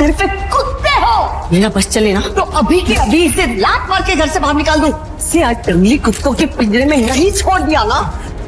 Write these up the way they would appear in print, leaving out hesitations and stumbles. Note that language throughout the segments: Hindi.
सिर्फ एक कुत्ते हो। मेरा बस चले ना तो अभी के अभी इसे लात मार के घर से बाहर निकाल दूं। इसे आज जंगली कुत्तों के पिंजरे में नहीं छोड़ दिया ना,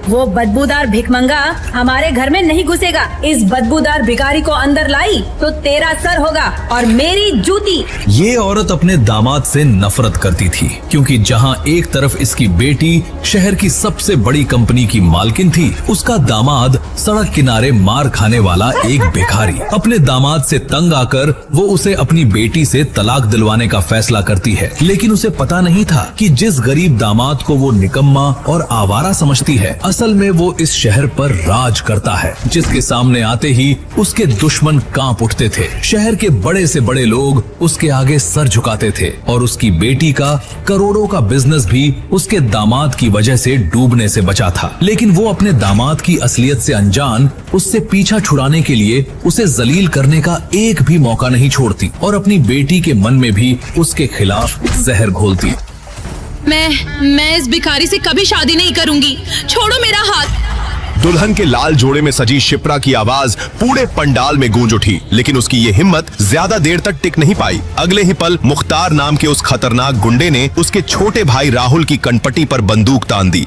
वो बदबूदार भिखमंगा हमारे घर में नहीं घुसेगा। इस बदबूदार भिखारी को अंदर लाई तो तेरा सर होगा और मेरी जूती। ये औरत अपने दामाद से नफरत करती थी, क्योंकि जहां एक तरफ इसकी बेटी शहर की सबसे बड़ी कंपनी की मालकिन थी, उसका दामाद सड़क किनारे मार खाने वाला एक भिखारी। अपने दामाद से तंग आकर वो उसे अपनी बेटी से तलाक दिलवाने का फैसला करती है, लेकिन उसे पता नहीं था कि जिस गरीब दामाद को वो निकम्मा और आवारा समझती है, असल में वो इस शहर पर राज करता है, जिसके सामने आते ही उसके दुश्मन कांप उठते थे। शहर के बड़े से बड़े लोग उसके आगे सर झुकाते थे और उसकी बेटी का करोड़ों का बिजनेस भी उसके दामाद की वजह से डूबने से बचा था। लेकिन वो अपने दामाद की असलियत से अनजान उससे पीछा छुड़ाने के लिए उसे जलील करने का एक भी मौका नहीं छोड़ती और अपनी बेटी के मन में भी उसके खिलाफ जहर घोलती। मैं इस भिखारी से कभी शादी नहीं करूंगी, छोड़ो मेरा हाथ। दुल्हन के लाल जोड़े में सजी शिप्रा की आवाज पूरे पंडाल में गूंज उठी, लेकिन उसकी ये हिम्मत ज्यादा देर तक टिक नहीं पाई। अगले ही पल मुख्तार नाम के उस खतरनाक गुंडे ने उसके छोटे भाई राहुल की कनपटी पर बंदूक तान दी।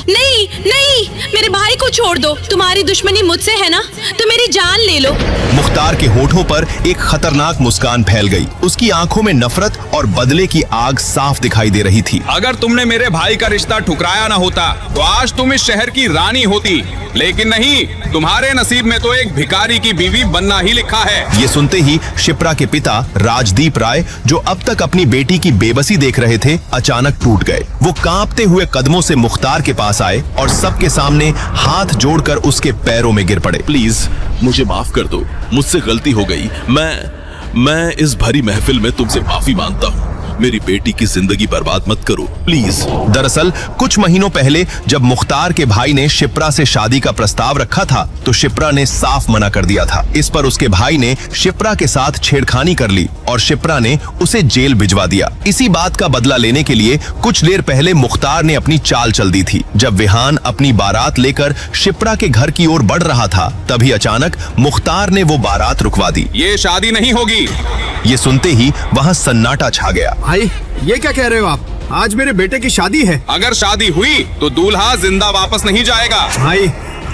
नहीं नहीं, मेरे भाई को छोड़ दो। तुम्हारी दुश्मनी मुझसे है ना, तो मेरी जान ले लो। मुख्तार के होठों पर एक खतरनाक मुस्कान फैल गई। उसकी आंखों में नफरत और बदले की आग साफ दिखाई दे रही थी। अगर तुमने मेरे भाई का रिश्ता ठुकराया ना होता तो आज तुम इस शहर की रानी होती, लेकिन नहीं, तुम्हारे नसीब में तो एक भिखारी की बीवी बनना ही लिखा है। ये सुनते ही शिप्रा के पिता राजदीप राय, जो अब तक अपनी बेटी की बेबसी देख रहे थे, अचानक टूट गए। वो कांपते हुए कदमों से मुख्तार के पास आए और सबके सामने हाथ जोड़कर उसके पैरों में गिर पड़े। प्लीज मुझे माफ कर दो, मुझसे गलती हो गई। मैं इस भरी महफिल में तुमसे माफी मांगता हूँ। मेरी बेटी की जिंदगी बर्बाद मत करो, प्लीज। दरअसल कुछ महीनों पहले जब मुख्तार के भाई ने शिप्रा से शादी का प्रस्ताव रखा था, तो शिप्रा ने साफ मना कर दिया था। इस पर उसके भाई ने शिप्रा के साथ छेड़खानी कर ली और शिप्रा ने उसे जेल भिजवा दिया। इसी बात का बदला लेने के लिए कुछ देर पहले मुख्तार ने अपनी चाल चल दी थी। जब विहान अपनी बारात लेकर शिप्रा के घर की ओर बढ़ रहा था, तभी अचानक मुख्तार ने वो बारात रुकवा दी। ये शादी नहीं होगी। ये सुनते ही वहाँ सन्नाटा छा गया। भाई, ये क्या कह रहे हो आप? आज मेरे बेटे की शादी है। अगर शादी हुई तो दूल्हा जिंदा वापस नहीं जाएगा। भाई,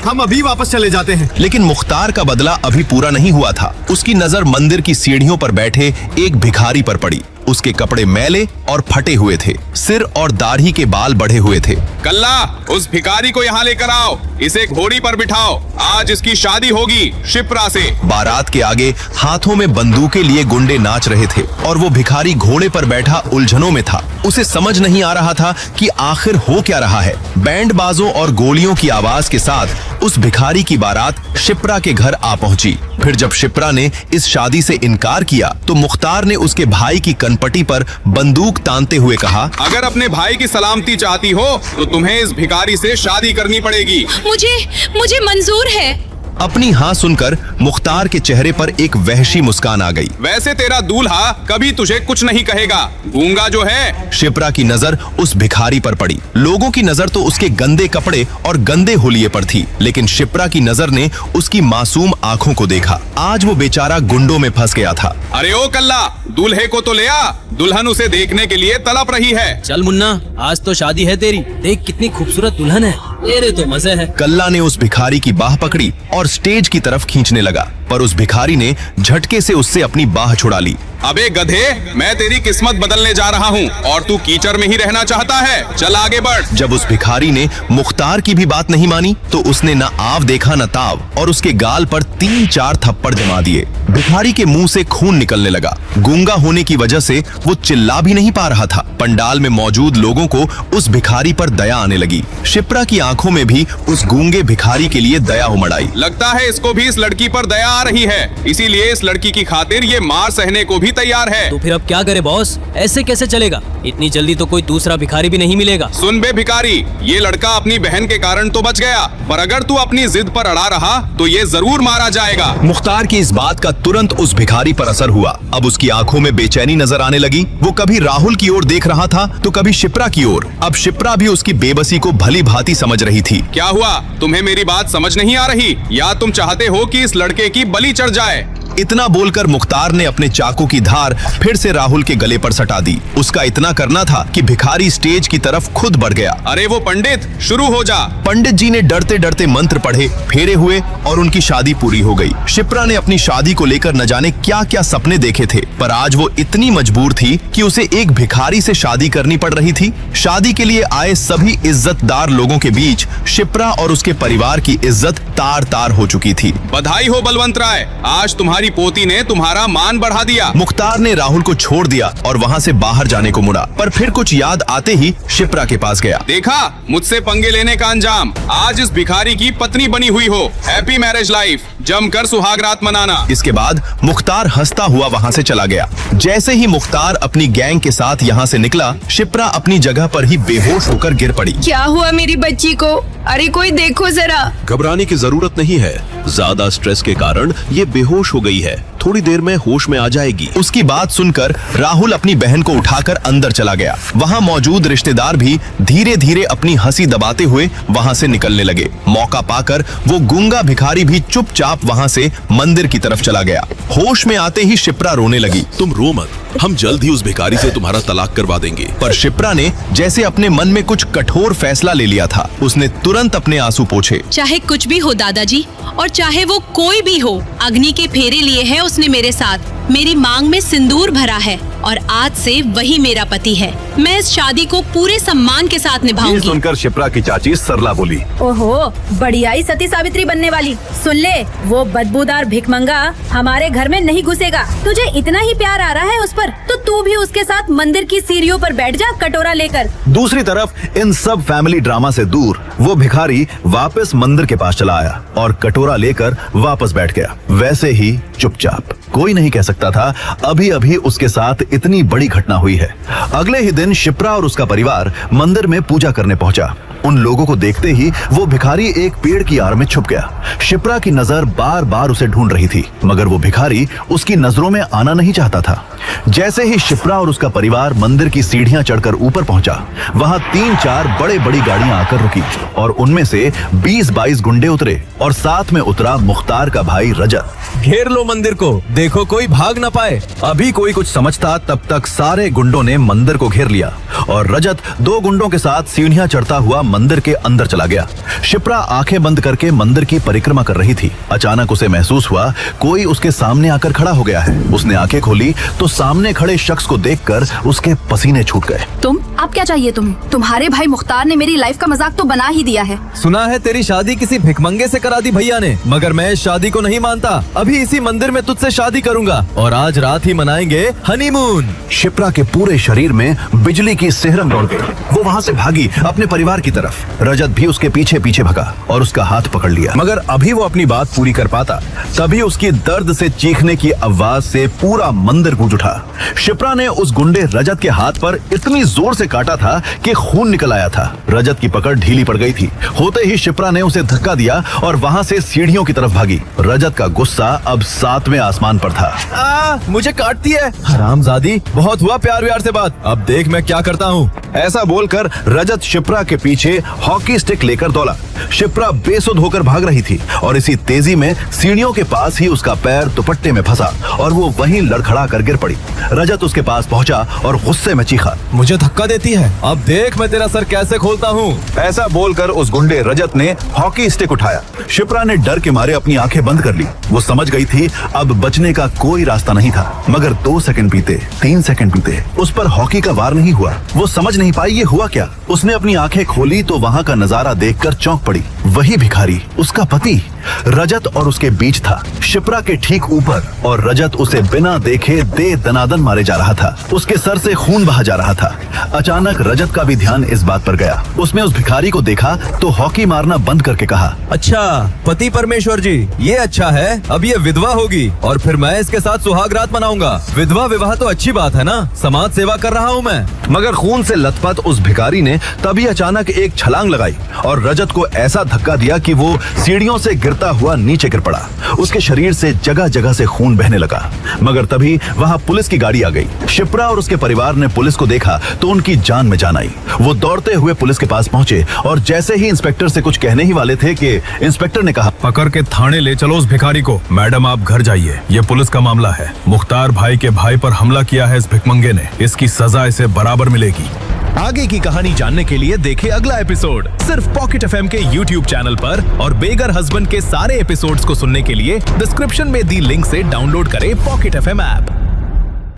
हम अभी वापस चले जाते हैं। लेकिन मुख्तार का बदला अभी पूरा नहीं हुआ था। उसकी नजर मंदिर की सीढ़ियों पर बैठे एक भिखारी पर पड़ी। उसके कपड़े मैले और फटे हुए थे, सिर और दाढ़ी के बाल बढ़े हुए थे। कल्ला, उस भिखारी को यहाँ लेकर आओ, इसे घोड़ी पर बिठाओ। आज इसकी शादी होगी शिप्रा से। बारात के आगे हाथों में बंदूकें लिए गुंडे नाच रहे थे और वो भिखारी घोड़े पर बैठा उलझनों में था। उसे समझ नहीं आ रहा था कि आखिर हो क्या रहा है। बैंड बाजों और गोलियों की आवाज के साथ उस भिखारी की बारात शिप्रा के घर आ पहुंची। फिर जब शिप्रा ने इस शादी से इनकार किया, तो मुख्तार ने उसके भाई की कनपटी पर बंदूक तानते हुए कहा, अगर अपने भाई की सलामती चाहती हो तो तुम्हें इस भिखारी से शादी करनी पड़ेगी। मुझे मंजूर है। अपनी हाँ सुनकर मुख्तार के चेहरे पर एक वहशी मुस्कान आ गई। वैसे तेरा दूल्हा कभी तुझे कुछ नहीं कहेगा, गूंगा जो है। शिप्रा की नजर उस भिखारी पर पड़ी। लोगों की नजर तो उसके गंदे कपड़े और गंदे हुलिये पर थी, लेकिन शिप्रा की नजर ने उसकी मासूम आंखों को देखा। आज वो बेचारा गुंडों में फंस गया था। अरे ओ कल्ला, दूल्हे को तो ले आ, दुल्हन उसे देखने के लिए तड़प रही है। चल मुन्ना, आज तो शादी है तेरी। देख कितनी खूबसूरत दुल्हन है, तेरे तो मजे है। कल्ला ने उस भिखारी की बाह पकड़ी और स्टेज की तरफ खींचने लगा, पर उस भिखारी ने झटके से उससे अपनी बाह छुड़ा ली। अबे गधे, मैं तेरी किस्मत बदलने जा रहा हूँ और तू कीचड़ में ही रहना चाहता है। चल आगे बढ़। जब उस भिखारी ने मुख्तार की भी बात नहीं मानी, तो उसने न आव देखा न ताव और उसके गाल पर 3-4 थप्पड़ जमा दिए। भिखारी के मुंह से खून निकलने लगा। गूंगा होने की वजह से वो चिल्ला भी नहीं पा रहा था। पंडाल में मौजूद लोगों को उस भिखारी पर दया आने लगी। शिप्रा की आंखों में भी उस गूंगे भिखारी के लिए दया उमड़ आई। लगता है इसको भी इस लड़की पर दया आ रही है, इसीलिए इस लड़की की खातिर ये मार सहने को भी तैयार है। तो फिर अब क्या करे बॉस? ऐसे कैसे चलेगा? इतनी जल्दी तो कोई दूसरा भिखारी भी नहीं मिलेगा। सुन बे भिखारी, ये लड़का अपनी बहन के कारण तो बच गया, पर अगर तू अपनी जिद पर अड़ा रहा तो ये जरूर मारा जाएगा। मुख्तार की इस बात का तुरंत उस भिखारी पर असर हुआ। अब उसकी आंखों में बेचैनी नजर आने लगी। वो कभी राहुल की ओर देख रहा था तो कभी शिप्रा की ओर। अब शिप्रा भी उसकी बेबसी को भली भांति समझ रही थी। क्या हुआ, तुम्हें मेरी बात समझ नहीं आ रही, या तुम चाहते हो कि इस लड़के की बलि चढ़ जाए? इतना बोलकर मुख्तार ने अपने चाकू की धार फिर से राहुल के गले पर सटा दी। उसका इतना करना था कि भिखारी स्टेज की तरफ खुद बढ़ गया। अरे वो पंडित, शुरू हो जा। पंडित जी ने डरते डरते मंत्र पढ़े, फेरे हुए और उनकी शादी पूरी हो गई। शिप्रा ने अपनी शादी को लेकर न जाने क्या क्या सपने देखे थे, पर आज वो इतनी मजबूर थी कि उसे एक भिखारी से शादी करनी पड़ रही थी। शादी के लिए आए सभी इज्जतदार लोगों के बीच शिप्रा और उसके परिवार की इज्जत तार तार हो चुकी थी। बधाई हो बलवंत राय, आज तुम्हारी पोती ने तुम्हारा मान बढ़ा दिया। मुख्तार ने राहुल को छोड़ दिया और वहाँ से बाहर जाने को मुड़ा, पर फिर कुछ याद आते ही शिप्रा के पास गया। देखा मुझसे पंगे लेने का अंजाम, आज इस भिखारी की पत्नी बनी हुई हो। हैप्पी मैरिज लाइफ, जमकर सुहागरात मनाना। इसके बाद मुख्तार हंसता हुआ वहाँ से चला गया। जैसे ही मुख्तार अपनी गैंग के साथ यहाँ से निकला, शिप्रा अपनी जगह पर ही बेहोश होकर गिर पड़ी। क्या हुआ मेरी बच्ची को? अरे कोई देखो जरा। घबराने की जरूरत नहीं है, ज्यादा स्ट्रेस के कारण ये बेहोश हो गई है, थोड़ी देर में होश में आ जाएगी। उसकी बात सुनकर राहुल अपनी बहन को उठाकर अंदर चला गया। वहाँ मौजूद रिश्तेदार भी धीरे धीरे अपनी हंसी दबाते हुए वहाँ से निकलने लगे। मौका पाकर वो गूंगा भिखारी भी चुपचाप वहाँ से मंदिर की तरफ चला गया। होश में आते ही शिप्रा रोने लगी। तुम रो मत, हम जल्द ही उस भिखारी से तुम्हारा तलाक करवा देंगे। पर शिप्रा ने जैसे अपने मन में कुछ कठोर फैसला ले लिया था। उसने तुरंत अपने आंसू पोंछे। चाहे कुछ भी हो दादाजी, और चाहे वो कोई भी हो, अग्नि के फेरे लिए है उसने मेरे साथ। मेरी मांग में सिंदूर भरा है और आज से वही मेरा पति है। मैं इस शादी को पूरे सम्मान के साथ निभाऊंगी। सुनकर शिप्रा की चाची सरला बोली। ओहो, बढ़िया ही सती सावित्री बनने वाली। सुन ले, वो बदबूदार भिखमंगा हमारे घर में नहीं घुसेगा। तुझे इतना ही प्यार आ रहा है उस पर, तो तू भी उसके साथ मंदिर की सीढ़ियों पर बैठ जा कटोरा लेकर। दूसरी तरफ इन सब फैमिली ड्रामा से दूर वो भिखारी वापस मंदिर के पास चला आया और कटोरा लेकर वापस बैठ गया, वैसे ही चुपचाप। कोई नहीं कह सकता था अभी अभी उसके साथ इतनी बड़ी घटना हुई है। अगले ही दिन शिप्रा और उसका परिवार मंदिर में पूजा करने पहुंचा। उन लोगों को देखते ही वो भिखारी एक पेड़ की आड़ में छुप गया। शिप्रा की नजर बार बार उसे ढूंढ रही थी, मगर वो भिखारी उसकी नजरों में आना नहीं चाहता था। जैसे ही शिप्रा और उसका परिवार मंदिर की सीढ़ियां चढ़कर ऊपर पहुंचा, वहां 3-4 बड़ी गाड़ियां आकर रुकी और उनमें से 20-22 गुंडे उतरे और साथ में उतरा मुख्तार का भाई रजत। घेर लो मंदिर को, देखो कोई भाग न पाए। अभी कोई कुछ समझता तब तक सारे गुंडों ने मंदिर को घेर लिया और रजत 2 गुंडों के साथ सीढ़ियां चढ़ता हुआ मंदिर के अंदर चला गया। शिप्रा आंखें बंद करके मंदिर की परिक्रमा कर रही थी। अचानक उसे महसूस हुआ कोई उसके सामने आकर खड़ा हो गया है। उसने आंखें खोली तो सामने खड़े शख्स को देखकर उसके पसीने छूट गए। तुम? अब क्या चाहिए तुम्हारे भाई मुख्तार ने मेरी लाइफ का मजाक तो बना ही दिया है। सुना है तेरी शादी किसी भिखमंगे से करा दी भैया ने, मगर मैं इस शादी को नहीं मानता। अभी इसी मंदिर में तुझसे शादी करूंगा और आज रात ही मनाएंगे हनीमून। शिप्रा के पूरे शरीर में बिजली की सिहरन दौड़ गई। वो वहाँ से भागी अपने परिवार की तरफ। रजत भी उसके पीछे पीछे भगा और उसका हाथ पकड़ लिया, मगर अभी वो अपनी बात पूरी कर पाता तभी उसकी दर्द से चीखने की आवाज से पूरा मंदिर गूंज उठा। शिप्रा ने उस गुंडे रजत के हाथ पर इतनी जोर से काटा था कि खून निकल आया था। रजत की पकड़ ढीली पड़ गई थी। होते ही शिप्रा ने उसे धक्का दिया और वहाँ से सीढ़ियों की तरफ भागी। रजत का गुस्सा अब 7वें आसमान पर था। मुझे काटती है हरामजादी, बहुत हुआ प्यार व्यार से बात, अब देख मैं क्या करता हूँ। ऐसा बोलकर रजत शिप्रा के पीछे हॉकी स्टिक लेकर दौड़ा। शिप्रा बेसुध होकर भाग रही थी और इसी तेजी में सीढ़ियों के पास ही उसका पैर दुपट्टे में फंसा और वो वहीं लड़खड़ा कर गिर पड़ी। रजत उसके पास पहुंचा और गुस्से में चीखा, मुझे धक्का देती है, अब देख मैं तेरा सर कैसे खोलता हूँ। ऐसा बोलकर उस गुंडे रजत ने हॉकी स्टिक उठाया। शिप्रा ने डर के मारे अपनी आंखें बंद कर ली। वो समझ गई थी अब बचने का कोई रास्ता नहीं था, मगर 2 सेकंड बीते, 3 सेकंड बीते, उस पर हॉकी का वार नहीं हुआ। वो समझ नहीं पाई ये हुआ क्या। उसने अपनी आंखें खोली तो वहाँ का नजारा देखकर चौंक पड़ी। वही भिखारी, उसका पति रजत और उसके बीच था, शिप्रा के ठीक ऊपर, और रजत उसे बिना देखे दे दनादन मारे जा रहा था। उसके सर से खून बहा जा रहा था। अचानक रजत का भी ध्यान इस बात पर गया। उसने उस भिखारी को देखा तो हॉकी मारना बंद करके कहा, अच्छा पति परमेश्वर जी, ये अच्छा है, अब ये विधवा होगी और फिर मैं इसके साथ सुहागरात मनाऊंगा। विधवा विवाह तो अच्छी बात है ना, समाज सेवा कर रहा हूँ मैं। मगर खून से लथपथ उस भिखारी ने तभी अचानक एक छलांग लगाई और रजत को ऐसा धक्का दिया कि वो सीढ़ियों से गिरता हुआ नीचे गिर पड़ा। उसके शरीर से जगह जगह से खून बहने लगा। मगर तभी वहाँ पुलिस की गाड़ी आ गई। शिप्रा और उसके परिवार ने पुलिस को देखा तो उनकी जान में जान आई। वो दौड़ते हुए पुलिस के पास पहुंचे और जैसे ही इंस्पेक्टर से कुछ कहने ही वाले थे कि इंस्पेक्टर ने कहा, पकड़ के थाने ले चलो उस भिखारी को। मैडम आप घर जाइए, ये पुलिस का मामला है। मुख्तार भाई के भाई पर हमला किया है इस भिखमंगे ने, इसकी सजा इसे बराबर मिलेगी। आगे की कहानी जानने के लिए देखें अगला एपिसोड सिर्फ पॉकेट एफएम के YouTube चैनल पर, और बेगर हस्बैंड के सारे एपिसोड्स को सुनने के लिए डिस्क्रिप्शन में दी लिंक से डाउनलोड करें पॉकेट एफएम ऐप।